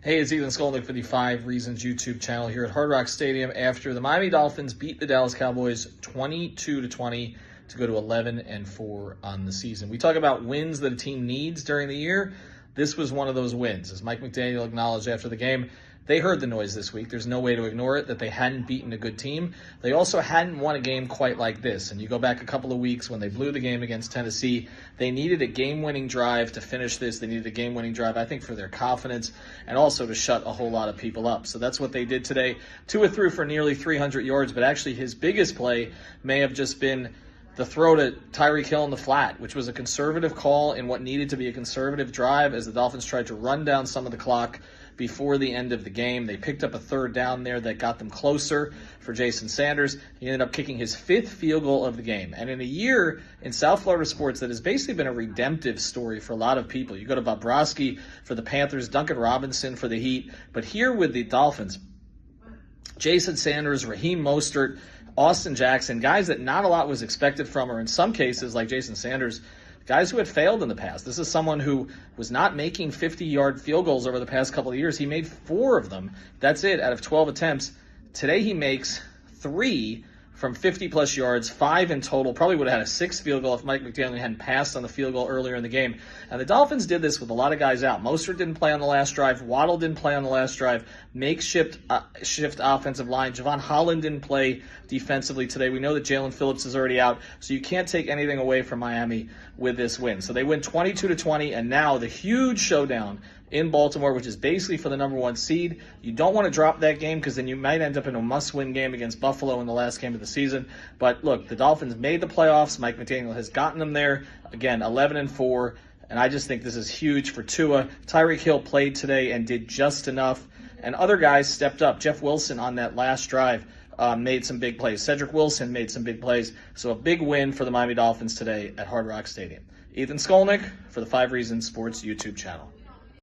Hey, it's Ethan Skolnick for the 5 Reasons YouTube channel here at Hard Rock Stadium after the Miami Dolphins beat the Dallas Cowboys 22-20 to go to 11-4 on the season. We talk about wins that a team needs during the year. This was one of those wins. As Mike McDaniel acknowledged after the game, they heard the noise this week. There's no way to ignore it, that they hadn't beaten a good team. They also hadn't won a game quite like this. And you go back a couple of weeks when they blew the game against Tennessee, they needed a game-winning drive to finish this. They needed a game-winning drive, I think, for their confidence and also to shut a whole lot of people up. So that's what they did today. Tua threw for nearly 300 yards, but actually his biggest play may have just been the throw to Tyreek Hill in the flat, which was a conservative call in what needed to be a conservative drive as the Dolphins tried to run down some of the clock before the end of the game. They picked up a third down there that got them closer for Jason Sanders. He ended up kicking his 5th field goal of the game. And in a year in South Florida sports that has basically been a redemptive story for a lot of people. You go to Bobrovsky for the Panthers, Duncan Robinson for the Heat. But here with the Dolphins, Jason Sanders, Raheem Mostert, Austin Jackson, guys that not a lot was expected from, or in some cases, like Jason Sanders, guys who had failed in the past. This is someone who was not making 50-yard field goals over the past couple of years. He made 4 of them. That's it, out of 12 attempts. Today he makes 3 from 50-plus yards, 5 in total. Probably would have had a 6th field goal if Mike McDaniel hadn't passed on the field goal earlier in the game. And the Dolphins did this with a lot of guys out. Mostert didn't play on the last drive. Waddle didn't play on the last drive. Makeshift shift offensive line. Javon Holland didn't play defensively today. We know that Jalen Phillips is already out, so you can't take anything away from Miami with this win. So they win 22-20, and now the huge showdown in Baltimore, which is basically for the number 1 seed. You don't want to drop that game because then you might end up in a must-win game against Buffalo in the last game of the season. But look, the Dolphins made the playoffs. Mike McDaniel has gotten them there. Again, 11-4, and I just think this is huge for Tua. Tyreek Hill played today and did just enough, and other guys stepped up. Jeff Wilson on that last drive made some big plays. Cedric Wilson made some big plays. So a big win for the Miami Dolphins today at Hard Rock Stadium. Ethan Skolnick for the 5 Reasons Sports YouTube channel.